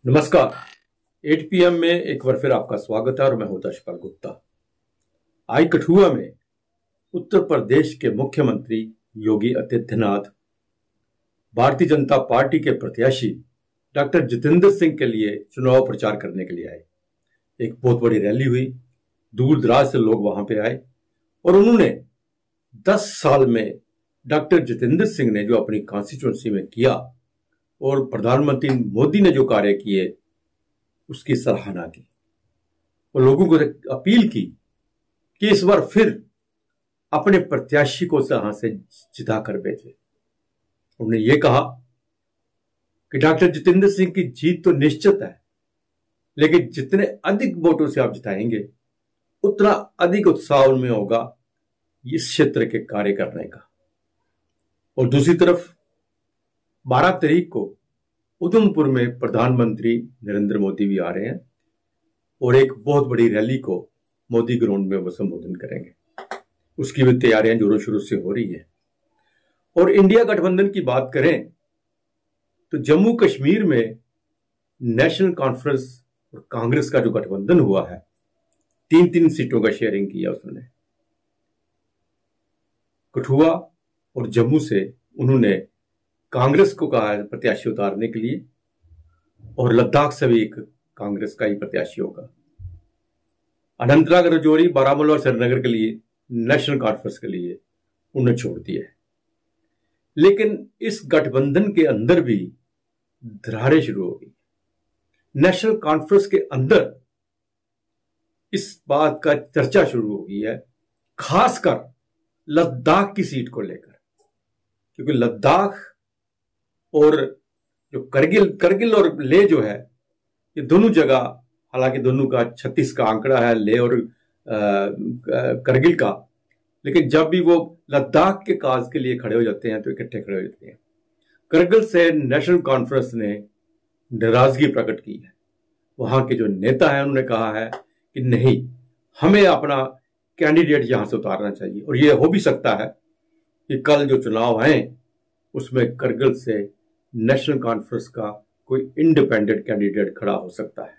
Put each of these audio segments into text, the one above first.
नमस्कार। 8 PM में एक बार फिर आपका स्वागत है और मैं हूं दशपाल गुप्ता। आज कठुआ में उत्तर प्रदेश के मुख्यमंत्री योगी आदित्यनाथ भारतीय जनता पार्टी के प्रत्याशी डॉक्टर जितेंद्र सिंह के लिए चुनाव प्रचार करने के लिए आए। एक बहुत बड़ी रैली हुई, दूर दराज से लोग वहां पे आए और उन्होंने 10 साल में डॉक्टर जितेंद्र सिंह ने जो अपनी कॉन्स्टिट्यूंसी में किया और प्रधानमंत्री मोदी ने जो कार्य किए उसकी सराहना की और लोगों को अपील की कि इस बार फिर अपने प्रत्याशी को यहां से जिता कर भेजे। उन्होंने ये कहा कि डॉक्टर जितेंद्र सिंह की जीत तो निश्चित है, लेकिन जितने अधिक वोटों से आप जिताएंगे उतना अधिक उत्साह उनमें होगा इस क्षेत्र के कार्य करने का। और दूसरी तरफ 12 तारीख को उधमपुर में प्रधानमंत्री नरेंद्र मोदी भी आ रहे हैं और एक बहुत बड़ी रैली को मोदी ग्राउंड में वो संबोधन करेंगे। उसकी भी तैयारियां जोरों शोरों से हो रही है। और इंडिया गठबंधन की बात करें तो जम्मू कश्मीर में नेशनल कॉन्फ्रेंस और कांग्रेस का जो गठबंधन हुआ है, 3-3 सीटों का शेयरिंग किया उसने। कठुआ और जम्मू से उन्होंने कांग्रेस को कहा है प्रत्याशी उतारने के लिए और लद्दाख से भी एक कांग्रेस का ही प्रत्याशी होगा। अनंतनाग, राजौरी, बारामूला और श्रीनगर के लिए नेशनल कॉन्फ्रेंस के लिए उन्हें छोड़ दिया है। लेकिन इस गठबंधन के अंदर भी दरारें शुरू हो गई। नेशनल कॉन्फ्रेंस के अंदर इस बात का चर्चा शुरू हो गई है, खासकर लद्दाख की सीट को लेकर, क्योंकि लद्दाख और जो करगिल और लेह जो है, ये दोनों जगह, हालांकि दोनों का 36 का आंकड़ा है, लेह और करगिल का, लेकिन जब भी वो लद्दाख के काज के लिए खड़े हो जाते हैं तो इकट्ठे खड़े हो जाते हैं। करगिल से नेशनल कॉन्फ्रेंस ने नाराजगी प्रकट की है। वहां के जो नेता हैं उन्होंने कहा है कि नहीं, हमें अपना कैंडिडेट यहां से उतारना चाहिए और ये हो भी सकता है कि कल जो चुनाव हैं उसमें करगिल से नेशनल कॉन्फ्रेंस का कोई इंडिपेंडेंट कैंडिडेट खड़ा हो सकता है।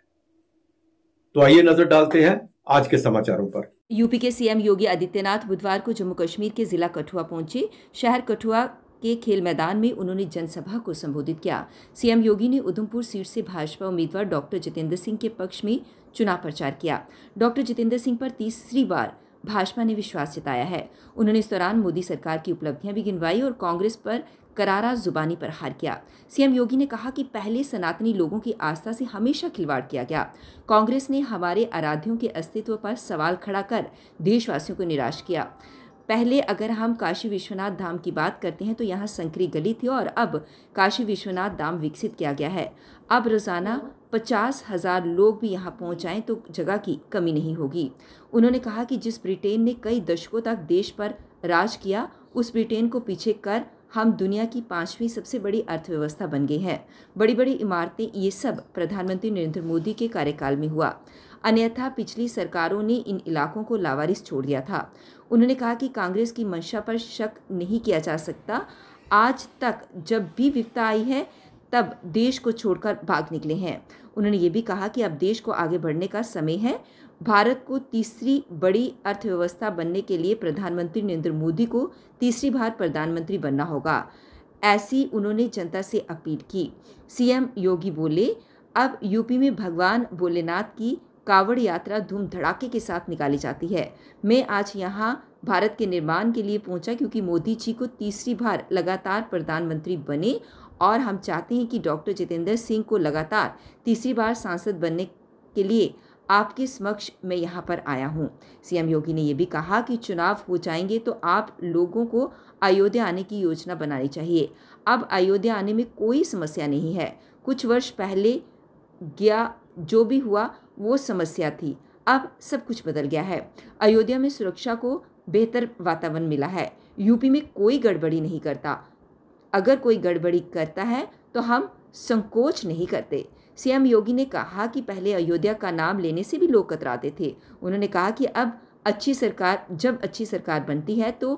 तो आइए नजर डालते हैं आज के समाचारों पर। यूपी के सीएम योगी आदित्यनाथ बुधवार को जम्मू कश्मीर के जिला कठुआ पहुंचे। शहर कठुआ के खेल मैदान में उन्होंने जनसभा को संबोधित किया। सीएम योगी ने उधमपुर सीट से भाजपा उम्मीदवार डॉक्टर जितेंद्र सिंह के पक्ष में चुनाव प्रचार किया। डॉक्टर जितेंद्र सिंह पर तीसरी बार भाजपा ने विश्वास जताया है। उन्होंने इस दौरान मोदी सरकार की उपलब्धियां भी गिनवाई और कांग्रेस पर करारा जुबानी प्रहार किया। सीएम योगी ने कहा कि पहले सनातनी लोगों की आस्था से हमेशा खिलवाड़ किया गया। कांग्रेस ने हमारे आराध्यों के अस्तित्व पर सवाल खड़ा कर देशवासियों को निराश किया। पहले अगर हम काशी विश्वनाथ धाम की बात करते हैं तो यहाँ संकरी गली थी और अब काशी विश्वनाथ धाम विकसित किया गया है। अब रोजाना 50,000 लोग भी यहाँ पहुँच जाएं तो जगह की कमी नहीं होगी। उन्होंने कहा कि जिस ब्रिटेन ने कई दशकों तक देश पर राज किया, उस ब्रिटेन को पीछे कर हम दुनिया की 5वीं सबसे बड़ी अर्थव्यवस्था बन गई हैं। बड़ी बड़ी इमारतें, ये सब प्रधानमंत्री नरेंद्र मोदी के कार्यकाल में हुआ, अन्यथा पिछली सरकारों ने इन इलाकों को लावारिस छोड़ दिया था। उन्होंने कहा कि कांग्रेस की मंशा पर शक नहीं किया जा सकता। आज तक जब भी विपदा आई है तब देश को छोड़कर भाग निकले हैं। उन्होंने ये भी कहा कि अब देश को आगे बढ़ने का समय है। भारत को तीसरी बड़ी अर्थव्यवस्था बनने के लिए प्रधानमंत्री नरेंद्र मोदी को तीसरी बार प्रधानमंत्री बनना होगा, ऐसी उन्होंने जनता से अपील की। सीएम योगी बोले, अब यूपी में भगवान भोलेनाथ की कावड़ यात्रा धूम धड़ाके के साथ निकाली जाती है। मैं आज यहाँ भारत के निर्माण के लिए पहुँचा क्योंकि मोदी जी को तीसरी बार लगातार प्रधानमंत्री बने और हम चाहते हैं कि डॉक्टर जितेंद्र सिंह को लगातार तीसरी बार सांसद बनने के लिए आपके समक्ष मैं यहाँ पर आया हूँ। सीएम योगी ने यह भी कहा कि चुनाव हो जाएंगे तो आप लोगों को अयोध्या आने की योजना बनानी चाहिए। अब अयोध्या आने में कोई समस्या नहीं है। कुछ वर्ष पहले गया जो भी हुआ वो समस्या थी, अब सब कुछ बदल गया है। अयोध्या में सुरक्षा को बेहतर वातावरण मिला है। यूपी में कोई गड़बड़ी नहीं करता। अगर कोई गड़बड़ी करता है तो हम संकोच नहीं करते। सीएम योगी ने कहा कि पहले अयोध्या का नाम लेने से भी लोग कतराते थे। उन्होंने कहा कि अब जब अच्छी सरकार बनती है तो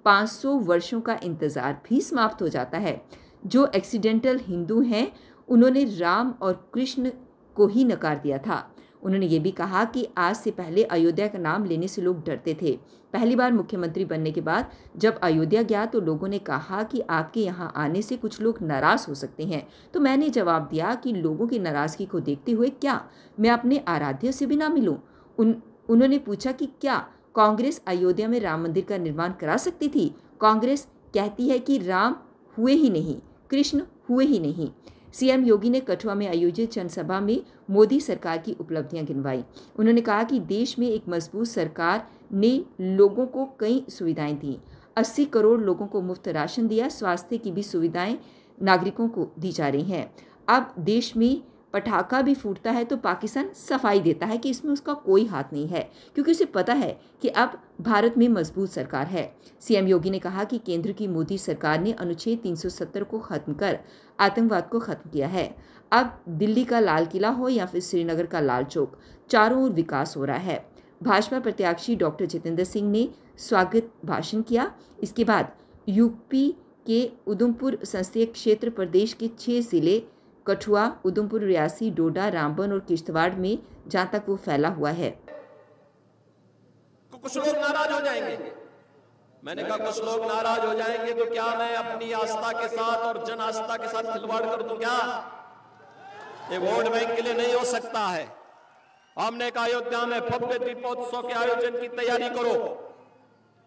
500 वर्षों का इंतजार भी समाप्त हो जाता है। जो एक्सीडेंटल हिंदू हैं उन्होंने राम और कृष्ण को ही नकार दिया था। उन्होंने ये भी कहा कि आज से पहले अयोध्या का नाम लेने से लोग डरते थे। पहली बार मुख्यमंत्री बनने के बाद जब अयोध्या गया तो लोगों ने कहा कि आपके यहाँ आने से कुछ लोग नाराज हो सकते हैं। तो मैंने जवाब दिया कि लोगों की नाराजगी को देखते हुए क्या मैं अपने आराध्य से भी ना मिलूं? उन्होंने पूछा कि क्या कांग्रेस अयोध्या में राम मंदिर का निर्माण करा सकती थी? कांग्रेस कहती है कि राम हुए ही नहीं, कृष्ण हुए ही नहीं। सीएम योगी ने कठुआ में आयोजित जनसभा में मोदी सरकार की उपलब्धियां गिनवाई। उन्होंने कहा कि देश में एक मजबूत सरकार ने लोगों को कई सुविधाएं दी। 80 करोड़ लोगों को मुफ्त राशन दिया। स्वास्थ्य की भी सुविधाएं नागरिकों को दी जा रही हैं। अब देश में पटाखा भी फूटता है तो पाकिस्तान सफाई देता है कि इसमें उसका कोई हाथ नहीं है, क्योंकि उसे पता है कि अब भारत में मजबूत सरकार है। सीएम योगी ने कहा कि केंद्र की मोदी सरकार ने अनुच्छेद 370 को खत्म कर आतंकवाद को खत्म किया है। अब दिल्ली का लाल किला हो या फिर श्रीनगर का लाल चौक, चारों ओर विकास हो रहा है। भाजपा प्रत्याशी डॉक्टर जितेंद्र सिंह ने स्वागत भाषण किया। इसके बाद यूपी के उधमपुर संसदीय क्षेत्र प्रदेश के 6 जिले कठुआ, उधमपुर, रियासी, डोडा, रामबन और किश्तवाड़ में जहां तक वो फैला हुआ है। कुछ लोग नाराज हो जाएंगे। मैंने कहा कुछ लोग नाराज हो जाएंगे तो क्या मैं अपनी आस्था के साथ और जन आस्था के साथ खिलवाड़ कर दूं क्या? ये वोट बैंक के लिए नहीं हो सकता है। हमने कहा अयोध्या में भव्य दीपोत्सव के आयोजन की तैयारी करो।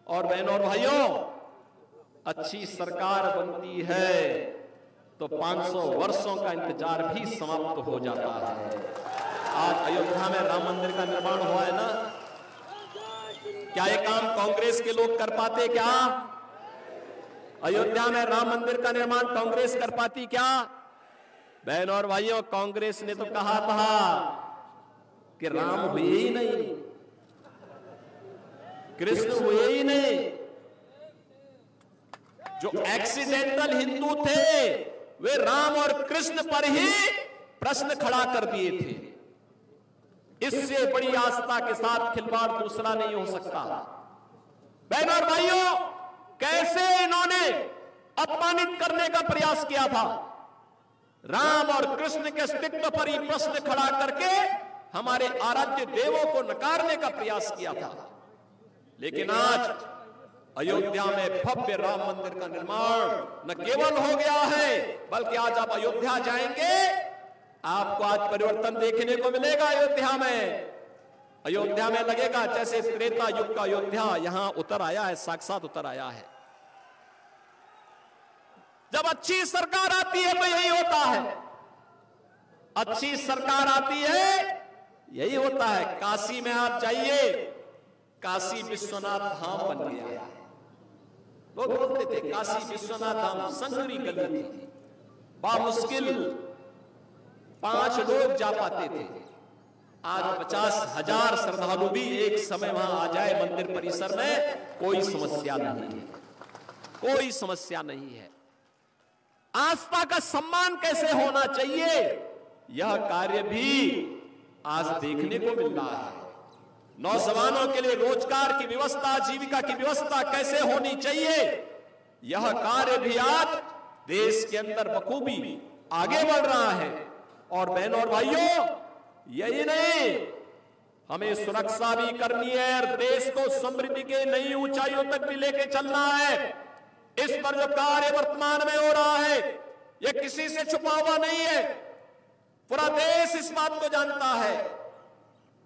और बहनों और भाइयों, अच्छी सरकार बनती है तो 500 वर्षों का इंतजार भी समाप्त हो जाता है। आज अयोध्या में राम मंदिर का निर्माण हुआ है ना, क्या ये काम कांग्रेस के लोग कर पाते क्या? अयोध्या में राम मंदिर का निर्माण कांग्रेस कर पाती क्या? बहनों और भाइयों, कांग्रेस ने तो कहा था कि राम हुए ही नहीं, कृष्ण हुए ही नहीं। जो एक्सीडेंटल हिंदू थे वे राम और कृष्ण पर ही प्रश्न खड़ा कर दिए थे। इससे बड़ी आस्था के साथ खिलवाड़ दूसरा नहीं हो सकता। बहनों और भाइयों, कैसे इन्होंने अपमानित करने का प्रयास किया था। राम और कृष्ण के अस्तित्व पर ही प्रश्न खड़ा करके हमारे आराध्य देवों को नकारने का प्रयास किया था। लेकिन आज अयोध्या में भव्य राम मंदिर का निर्माण न केवल हो गया है, बल्कि आज आप अयोध्या जाएंगे, आपको आज परिवर्तन देखने को मिलेगा। अयोध्या में लगेगा जैसे त्रेता युग का अयोध्या यहां उतर आया है, साक्षात उतर आया है। जब अच्छी सरकार आती है तो यही होता है। अच्छी सरकार आती है, यही होता है। काशी में आप जाइए, काशी विश्वनाथ धाम बन गया है। लोग बोलते थे काशी विश्वनाथ धाम संगरी गली थी, बामुश्किल 5 लोग जा पाते थे। आज 50,000 श्रद्धालु भी एक समय वहां आ जाए मंदिर परिसर में, कोई समस्या नहीं है, कोई समस्या नहीं है। आस्था का सम्मान कैसे होना चाहिए, यह कार्य भी आज देखने को मिल रहा है। नौजवानों के लिए रोजगार की व्यवस्था, जीविका की व्यवस्था कैसे होनी चाहिए, यह कार्य भी आज देश के अंदर बखूबी आगे बढ़ रहा है। और बहनों और भाइयों, यही नहीं, हमें सुरक्षा भी करनी है और देश को समृद्धि के नई ऊंचाइयों तक भी लेके चलना है। इस पर जो कार्य वर्तमान में हो रहा है, यह किसी से छुपा हुआ नहीं है, पूरा देश इस बात को जानता है।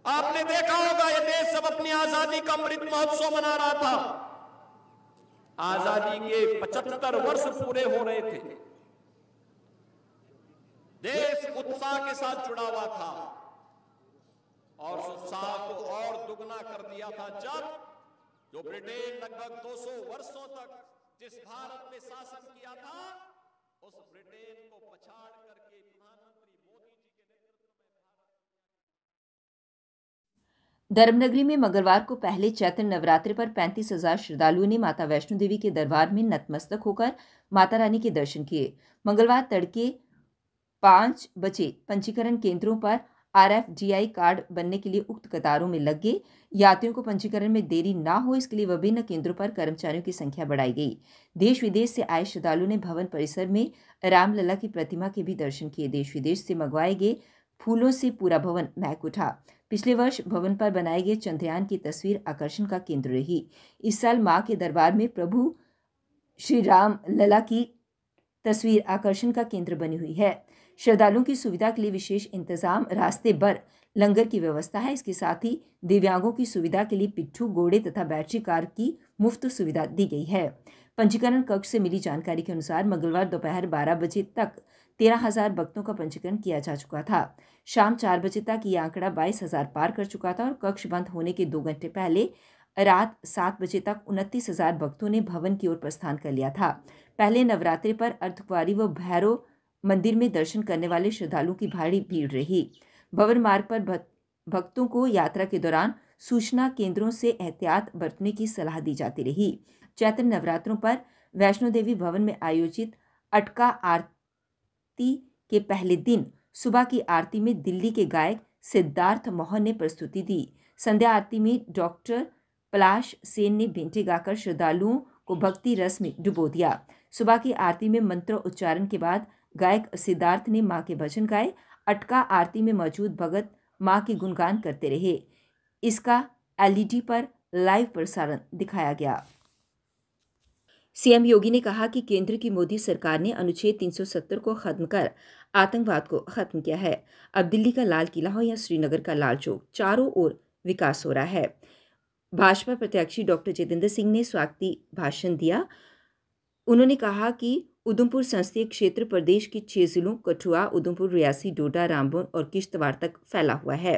आपने देखा होगा, यह देश जब अपनी आजादी का अमृत महोत्सव मना रहा था, आजादी के 75 वर्ष पूरे हो रहे थे, देश उत्साह के साथ जुड़ा हुआ था और उस उत्साह को और दुगना कर दिया था जब जो ब्रिटेन लगभग 200 वर्षों तक जिस भारत में शासन किया था, उस ब्रिटेन को पछाड़ करके प्रधानमंत्री मोदी जी के नेतृत्व में धर्मनगरी में मंगलवार को पहले चैत्र नवरात्रि पर 35,000 श्रद्धालुओं ने माता वैष्णो देवी के दरबार में नतमस्तक होकर माता रानी के दर्शन किए। मंगलवार तड़के 5 बजे पंजीकरण केंद्रों पर RFDI कार्ड बनने के लिए उक्त कतारों में लग गए। यात्रियों को पंजीकरण में देरी ना हो, इसके लिए विभिन्न केंद्रों पर कर्मचारियों की संख्या बढ़ाई गई। देश विदेश से आए श्रद्धालुओं ने भवन परिसर में रामलला की प्रतिमा के भी दर्शन किए। देश विदेश से मंगवाए गए फूलों से पूरा भवन महक उठा। पिछले वर्ष भवन पर बनाए गए चंद्रयान की तस्वीर आकर्षण का केंद्र रही। इस साल मां के दरबार में प्रभु श्री राम लला की तस्वीर आकर्षण का केंद्र बनी हुई है। श्रद्धालुओं की सुविधा के लिए विशेष इंतजाम, रास्ते भर लंगर की व्यवस्था है। इसके साथ ही दिव्यांगों की सुविधा के लिए पिट्ठू, घोड़े तथा बैटरी कार की मुफ्त सुविधा दी गई है। पंजीकरण कक्ष से मिली जानकारी के अनुसार मंगलवार दोपहर 12 बजे तक 13,000 भक्तों का पंजीकरण किया जा चुका था। शाम 4 बजे तक ये आंकड़ा 22,000 पार कर चुका था और कक्ष बंद होने के 2 घंटे पहले रात 7 बजे तक 29,000 भक्तों ने भवन की ओर प्रस्थान कर लिया था। पहले नवरात्रि पर अर्धकुंवारी व भैरव मंदिर में दर्शन करने वाले श्रद्धालुओं की भारी भीड़ रही। भवन मार्ग पर भक्तों को यात्रा के दौरान सूचना केंद्रों से एहतियात बरतने की सलाह दी जाती रही। चैत्र नवरात्रों पर वैष्णो देवी भवन में आयोजित अटका आरती के पहले दिन सुबह की आरती में दिल्ली के गायक सिद्धार्थ मोहन ने प्रस्तुति दी। संध्या आरती में डॉक्टर पलाश सेन ने भेंटे गाकर श्रद्धालुओं को भक्ति रस में डुबो दिया। सुबह की आरती में मंत्र उच्चारण के बाद गायक सिद्धार्थ ने मां के भजन गाए। अटका आरती में मौजूद भगत मां के गुणगान करते रहे। इसका LED पर लाइव प्रसारण दिखाया गया। सीएम योगी ने कहा कि केंद्र की मोदी सरकार ने अनुच्छेद 370 को खत्म कर आतंकवाद को खत्म किया है। अब दिल्ली का लाल किला हो या श्रीनगर का लाल चौक, चारों ओर विकास हो रहा है। भाजपा प्रत्याशी डॉक्टर जितेंद्र सिंह ने स्वागती भाषण दिया। उन्होंने कहा कि उधमपुर संसदीय क्षेत्र प्रदेश के 6 जिलों कठुआ, उधमपुर, रियासी, डोडा, रामबन और किश्तवाड़ तक फैला हुआ है।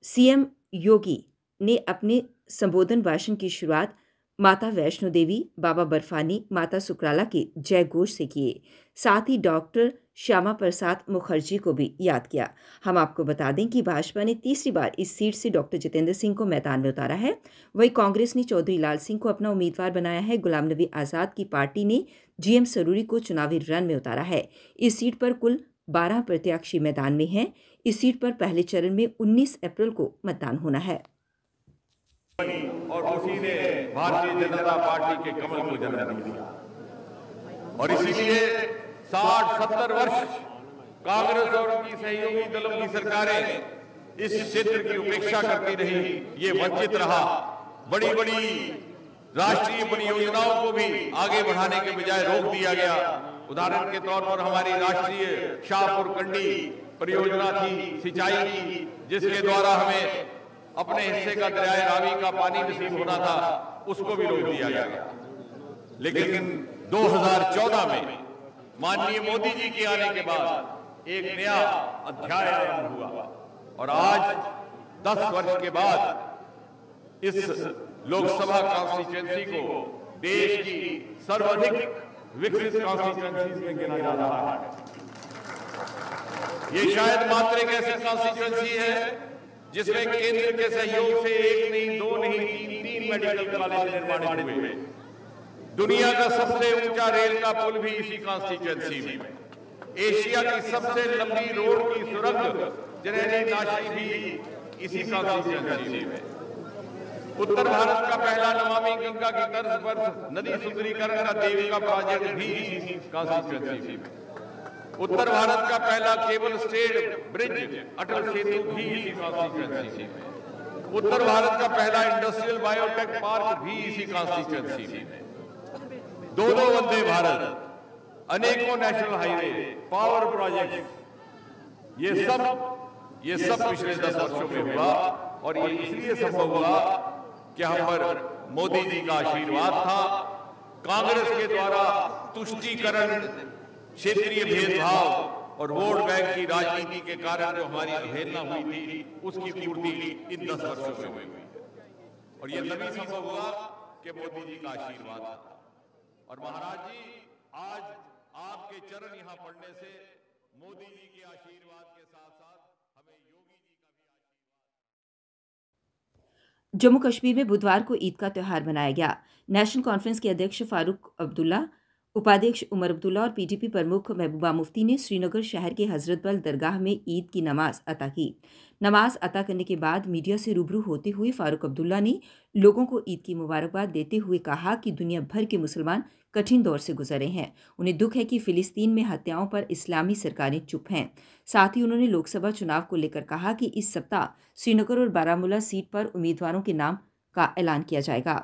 सीएम योगी ने अपने संबोधन भाषण की शुरुआत माता वैष्णो देवी, बाबा बर्फानी, माता सुकराला के जय घोष से किए। साथ ही डॉक्टर श्यामा प्रसाद मुखर्जी को भी याद किया। हम आपको बता दें कि भाजपा ने तीसरी बार इस सीट से डॉक्टर जितेंद्र सिंह को मैदान में उतारा है। वहीं कांग्रेस ने चौधरी लाल सिंह को अपना उम्मीदवार बनाया है। गुलाम नबी आज़ाद की पार्टी ने GM सरूरी को चुनावी रण में उतारा है। इस सीट पर कुल 12 प्रत्याशी मैदान में हैं। इस सीट पर पहले चरण में 19 अप्रैल को मतदान होना है। और उसी ने भारतीय जनता पार्टी के कमल को जन्म दिया और इसीलिए 60-70 वर्ष कांग्रेस और उनकी सहयोगी दलों की सरकारें इस क्षेत्र की उपेक्षा करती रही। ये वंचित रहा। बड़ी बड़ी राष्ट्रीय परियोजनाओं को भी आगे बढ़ाने के बजाय रोक दिया गया। उदाहरण के तौर पर हमारी राष्ट्रीय शाहपुर कंडी परियोजना थी सिंचाई की, जिसके द्वारा हमें अपने हिस्से का दरियाए रावी का पानी नसीब होना था, उसको भी रोक दिया गया। लेकिन 2014 में माननीय मोदी जी के आने के बाद एक नया अध्याय आरंभ हुआ और आज 10 वर्ष के बाद इस लोकसभा कॉन्स्टिट्यूएंसी को देश की सर्वाधिक विकसित कॉन्स्टिट्यूएंसी में गिना जा रहा है। ये शायद मात्र एक ऐसी कॉन्स्टिट्यूएंसी है जिसमें केंद्र के सहयोग से 1 नहीं, 2 नहीं, 3 मेडिकल कॉलेज निर्माणित हुए। दुनिया का सबसे ऊंचा रेल का पुल भी इसी कॉन्स्टिट्यूएंसी में। एशिया की सबसे लंबी रोड की सुरंग जरनैली नाशी भी इसी कॉन्स्टिट्यूएंसी में। उत्तर भारत का पहला नमामि गंगा की तर्ज पर नदी सुंदरीकरण का देविका प्रोजेक्ट भी इसी कॉन्स्टिट्यूएंसी में। उत्तर भारत का पहला cable stayed bridge Atal Setu भी इसी कॉन्स्टिट्यूएंसी में। उत्तर भारत का पहला इंडस्ट्रियल बायोटेक पार्क भी इसी कॉन्स्टिट्यूएंसी में। 2 वंदे भारत, अनेकों नेशनल हाईवे, पावर प्रोजेक्ट, ये सब पिछले 10 वर्षों में हुआ और ये इसलिए संभव हुआ कि हम पर मोदी जी का आशीर्वाद था। कांग्रेस के द्वारा तुष्टीकरण, क्षेत्रीय भेदभाव और वोट बैंक की राजनीति के कारण जो हमारी अवहेलना हुई थी, उसकी पूर्ति इन 10 वर्षों में हुई और ये तभी संभव हुआ कि मोदी जी का आशीर्वाद था। और महाराज जी, आज आपके चरण यहां पड़ने से मोदी जी के आशीर्वाद के साथ साथ हमें योगी जी का भी आशीर्वाद। जम्मू कश्मीर में बुधवार को ईद का त्यौहार मनाया गया। नेशनल कॉन्फ्रेंस के अध्यक्ष फारूक अब्दुल्ला उपाध्यक्ष उमर अब्दुल्ला और पीडीपी प्रमुख महबूबा मुफ्ती ने श्रीनगर शहर के हजरतबल दरगाह में ईद की नमाज अता की। नमाज अता करने के बाद मीडिया से रूबरू होते हुए फारूक अब्दुल्ला ने लोगों को ईद की मुबारकबाद देते हुए कहा कि दुनिया भर के मुसलमान कठिन दौर से गुजरे हैं। उन्हें दुख है कि फिलिस्तीन में हत्याओं पर इस्लामी सरकारें चुप हैं। साथ ही उन्होंने लोकसभा चुनाव को लेकर कहा कि इस सप्ताह श्रीनगर और बारामूला सीट पर उम्मीदवारों के नाम का ऐलान किया जाएगा।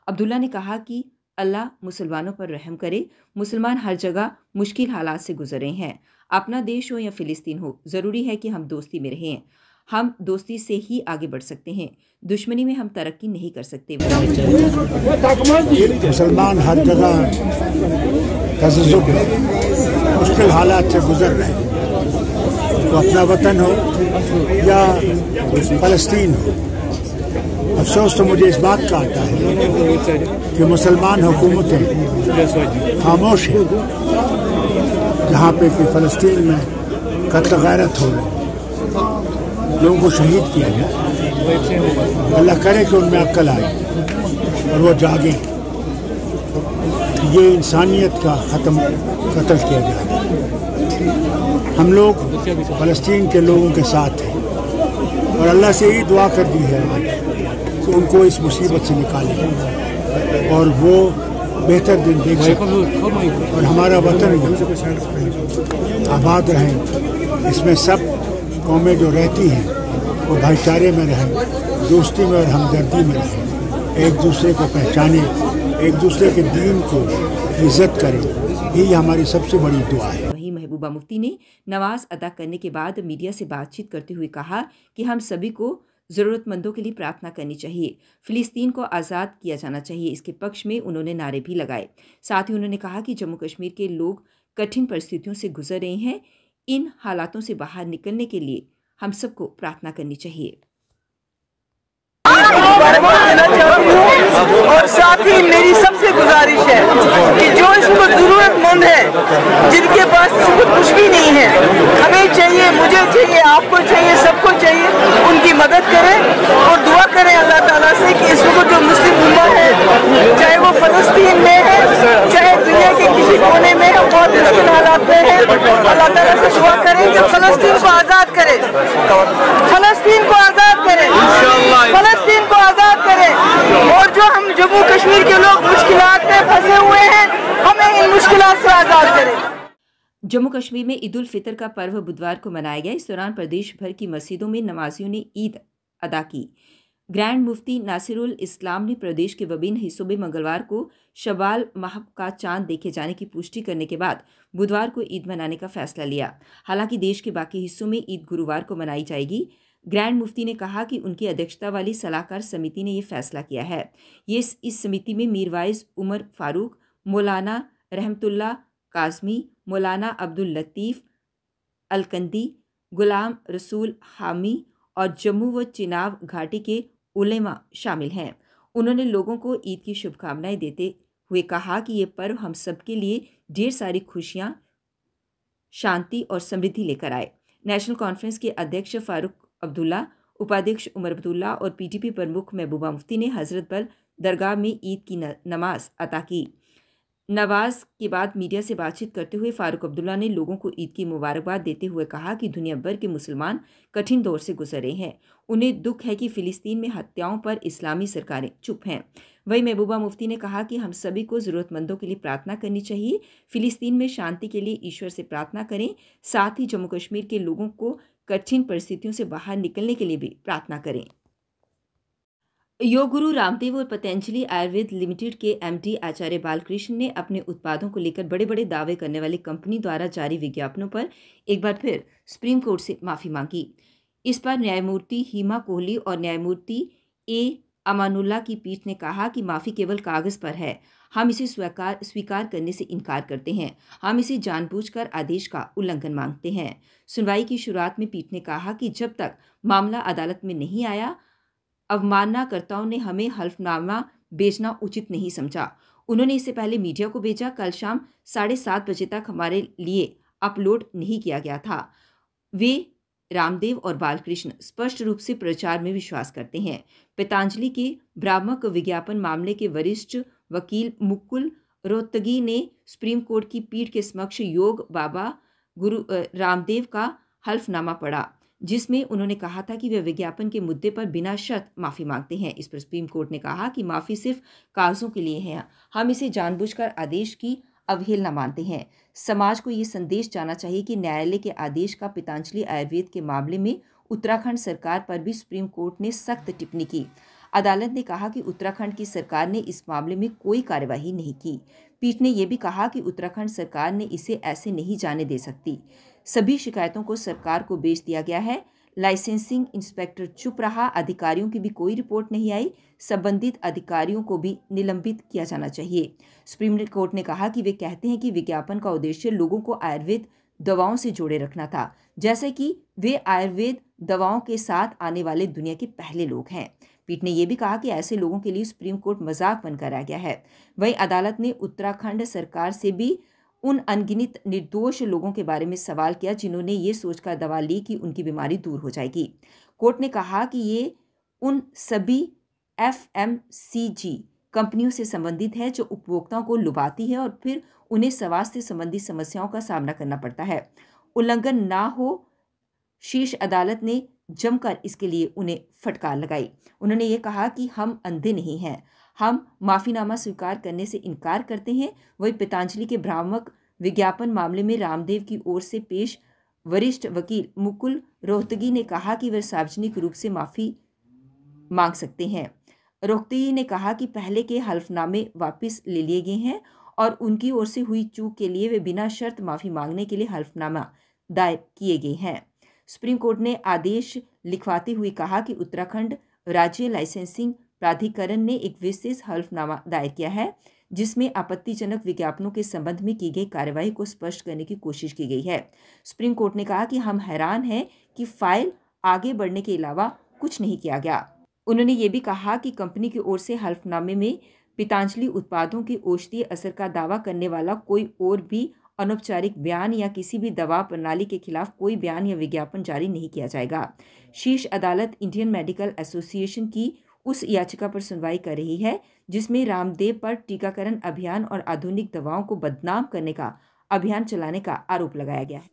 अब्दुल्ला ने कहा कि अल्लाह मुसलमानों पर रहम करे। मुसलमान हर जगह मुश्किल हालात से गुजर रहे हैं। अपना देश हो या फिलिस्तीन हो, ज़रूरी है कि हम दोस्ती में रहें। हम दोस्ती से ही आगे बढ़ सकते हैं, दुश्मनी में हम तरक्की नहीं कर सकते। मुसलमान हर जगह तज़्ज़ुब मुश्किल हालात से गुजर रहे हैं, तो अपना वतन हो या फ़लस्तीन हो। अफसोस तो मुझे इस बात का आता है कि मुसलमान हुकूमतें खामोश हैं, जहाँ पे कि फ़लस्तीन में कत्ल गैरत हो रही, लोगों को शहीद किया गया। अल्लाह करे कि उनमें अक्ल आए और वो जागे कि ये इंसानियत का कत्ल किया जाए। हम लोग फ़लस्तीन के लोगों के साथ हैं और अल्लाह से यही दुआ कर दी है कि उनको इस मुसीबत से निकालें और वो बेहतर दिन देख सकें और हमारा वतन आबाद रहे। इसमें सब कौमें जो रहती हैं वो भाईचारे में रहें, दोस्ती में और हमदर्दी में रहें, एक दूसरे को पहचाने, एक दूसरे के दीन को इज्जत करें। यही हमारी सबसे बड़ी दुआ है। वहीं महबूबा मुफ्ती ने नमाज अदा करने के बाद मीडिया से बातचीत करते हुए कहा कि हम सभी को ज़रूरतमंदों के लिए प्रार्थना करनी चाहिए। फिलिस्तीन को आज़ाद किया जाना चाहिए। इसके पक्ष में उन्होंने नारे भी लगाए। साथ ही उन्होंने कहा कि जम्मू कश्मीर के लोग कठिन परिस्थितियों से गुजर रहे हैं। इन हालातों से बाहर निकलने के लिए हम सबको प्रार्थना करनी चाहिए। और साथ ही मेरी सबसे गुजारिश है कि जो इसको जरूरतमंद है, जिनके पास इसको कुछ भी नहीं है, हमें चाहिए, मुझे चाहिए, आपको चाहिए, सबको चाहिए, उनकी मदद करें और दुआ करें अल्लाह ताला से कि इस वक्त जो मुस्लिम उम्मा है, चाहे वो फलस्तीन में है, चाहे दुनिया के किसी कोने में है, बहुत मुश्किल हालात में है, अल्लाह ताला से दुआ करें कि फलस्तीन को आज़ाद करे, फलस्तीन को आज़ाद करे, फलस्तीन को आज़ाद करें। और जो हम जम्मू कश्मीर के लोग मुश्किलात में फंसे हुए हैं, हमें इन मुश्किलात से आज़ाद करें। जम्मू कश्मीर में ईद उल फितर का पर्व बुधवार को मनाया गया। इस दौरान प्रदेश भर की मस्जिदों में नमाजियों ने ईद अदा की। ग्रैंड मुफ्ती नासिरुल इस्लाम ने प्रदेश के विभिन्न हिस्सों में मंगलवार को शवाल माह का चांद देखे जाने की पुष्टि करने के बाद बुधवार को ईद मनाने का फैसला लिया। हालांकि देश के बाकी हिस्सों में ईद गुरुवार को मनाई जाएगी। ग्रैंड मुफ्ती ने कहा कि उनकी अध्यक्षता वाली सलाहकार समिति ने ये फैसला किया है। इस समिति में मीरवाइज उमर फारूक, मौलाना रहमतुल्लाह काज़मी, मौलाना अब्दुल लतीफ़ अलकंदी, गुलाम रसूल हामी और जम्मू व चिनाब घाटी के उलेमा शामिल हैं। उन्होंने लोगों को ईद की शुभकामनाएं देते हुए कहा कि ये पर्व हम सबके लिए ढेर सारी खुशियां, शांति और समृद्धि लेकर आए। नेशनल कॉन्फ्रेंस के अध्यक्ष फारूक अब्दुल्ला, उपाध्यक्ष उमर अब्दुल्ला और पीटीपी प्रमुख महबूबा मुफ्ती ने हजरतबल दरगाह में ईद की नमाज अता की। नमाज के बाद मीडिया से बातचीत करते हुए फारूक अब्दुल्ला ने लोगों को ईद की मुबारकबाद देते हुए कहा कि दुनिया भर के मुसलमान कठिन दौर से गुजर रहे हैं। उन्हें दुख है कि फिलिस्तीन में हत्याओं पर इस्लामी सरकारें चुप हैं। वहीं महबूबा मुफ्ती ने कहा कि हम सभी को ज़रूरतमंदों के लिए प्रार्थना करनी चाहिए। फिलिस्तीन में शांति के लिए ईश्वर से प्रार्थना करें। साथ ही जम्मू कश्मीर के लोगों को कठिन परिस्थितियों से बाहर निकलने के लिए भी प्रार्थना करें। योग गुरु रामदेव और पतंजलि आयुर्वेद लिमिटेड के एमडी आचार्य बालकृष्ण ने अपने उत्पादों को लेकर बड़े बड़े दावे करने वाली कंपनी द्वारा जारी विज्ञापनों पर एक बार फिर सुप्रीम कोर्ट से माफ़ी मांगी। इस पर न्यायमूर्ति हिमा कोहली और न्यायमूर्ति ए अमानुल्लाह की पीठ ने कहा कि माफ़ी केवल कागज़ पर है। हम इसे स्वीकार करने से इनकार करते हैं। हम इसे जानबूझकर आदेश का उल्लंघन मांगते हैं। सुनवाई की शुरुआत में पीठ ने कहा कि जब तक मामला अदालत में नहीं आया, अवमाननाकर्ताओं ने हमें हल्फनामा भेजना उचित नहीं समझा। उन्होंने इससे पहले मीडिया को भेजा। कल शाम 7:30 बजे तक हमारे लिए अपलोड नहीं किया गया था। वे रामदेव और बालकृष्ण स्पष्ट रूप से प्रचार में विश्वास करते हैं। पतंजलि के भ्रामक विज्ञापन मामले के वरिष्ठ वकील मुकुल रोहतगी ने सुप्रीम कोर्ट की पीठ के समक्ष योग बाबा गुरु रामदेव का हल्फनामा पढ़ा, जिसमें उन्होंने कहा था कि वे विज्ञापन के मुद्दे पर बिना शर्त माफ़ी मांगते हैं। इस पर सुप्रीम कोर्ट ने कहा कि माफ़ी सिर्फ कागज़ों के लिए है, हम इसे जानबूझकर आदेश की अवहेलना मानते हैं। समाज को ये संदेश जाना चाहिए कि न्यायालय के आदेश का पतंजलि आयुर्वेद के मामले में उत्तराखंड सरकार पर भी सुप्रीम कोर्ट ने सख्त टिप्पणी की। अदालत ने कहा कि उत्तराखंड की सरकार ने इस मामले में कोई कार्यवाही नहीं की। पीठ ने यह भी कहा कि उत्तराखंड सरकार ने इसे ऐसे नहीं जाने दे सकती। सभी शिकायतों को सरकार को भेज दिया गया है। लाइसेंसिंग इंस्पेक्टर चुप रहा, अधिकारियों की भी कोई रिपोर्ट नहीं आई, संबंधित अधिकारियों को भी निलंबित किया जाना चाहिए। सुप्रीम कोर्ट ने कहा कि वे कहते हैं कि विज्ञापन का उद्देश्य लोगों को आयुर्वेद दवाओं से जोड़े रखना था, जैसे कि वे आयुर्वेद दवाओं के साथ आने वाले दुनिया के पहले लोग हैं। पीठ ने यह भी कहा कि ऐसे लोगों के लिए सुप्रीम कोर्ट मजाक बनकर आ गया है। वहीं अदालत ने उत्तराखंड सरकार से भी उन अनगिनत निर्दोष लोगों के बारे में सवाल किया जिन्होंने ये सोचकर दवा ली कि उनकी बीमारी दूर हो जाएगी। कोर्ट ने कहा कि ये उन सभी FMCG कंपनियों से संबंधित है जो उपभोक्ताओं को लुभाती है और फिर उन्हें स्वास्थ्य संबंधी समस्याओं का सामना करना पड़ता है। उल्लंघन ना हो, शीर्ष अदालत ने जमकर इसके लिए उन्हें फटकार लगाई। उन्होंने ये कहा कि हम अंधे नहीं हैं, हम माफ़ीनामा स्वीकार करने से इनकार करते हैं। वही पतंजलि के भ्रामक विज्ञापन मामले में रामदेव की ओर से पेश वरिष्ठ वकील मुकुल रोहतगी ने कहा कि वे सार्वजनिक रूप से माफ़ी मांग सकते हैं। रोहतगी ने कहा कि पहले के हल्फनामे वापस ले लिए गए हैं और उनकी ओर से हुई चूक के लिए वे बिना शर्त माफ़ी मांगने के लिए हल्फनामा दायर किए गए हैं। सुप्रीम कोर्ट ने आदेश लिखवाते हुए कहा कि उत्तराखंड राज्य लाइसेंसिंग प्राधिकरण ने एक विशेष हल्फनामा दायर किया है जिसमें आपत्तिजनक विज्ञापनों के संबंध में की गई कार्रवाई को स्पष्ट करने की कोशिश की गई है। सुप्रीम कोर्ट ने कहा कि हम हैरान हैं कि फाइल आगे बढ़ने के अलावा कुछ नहीं किया गया। उन्होंने ये भी कहा कि कंपनी की ओर से हल्फनामे में पतंजलि उत्पादों के औषधीय असर का दावा करने वाला कोई और भी अनौपचारिक बयान या किसी भी दवा प्रणाली के खिलाफ कोई बयान या विज्ञापन जारी नहीं किया जाएगा। शीर्ष अदालत इंडियन मेडिकल एसोसिएशन की उस याचिका पर सुनवाई कर रही है जिसमें रामदेव पर टीकाकरण अभियान और आधुनिक दवाओं को बदनाम करने का अभियान चलाने का आरोप लगाया गया है।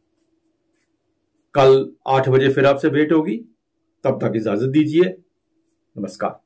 कल 8 बजे फिर आपसे भेंट होगी, तब तक इजाजत दीजिए। नमस्कार।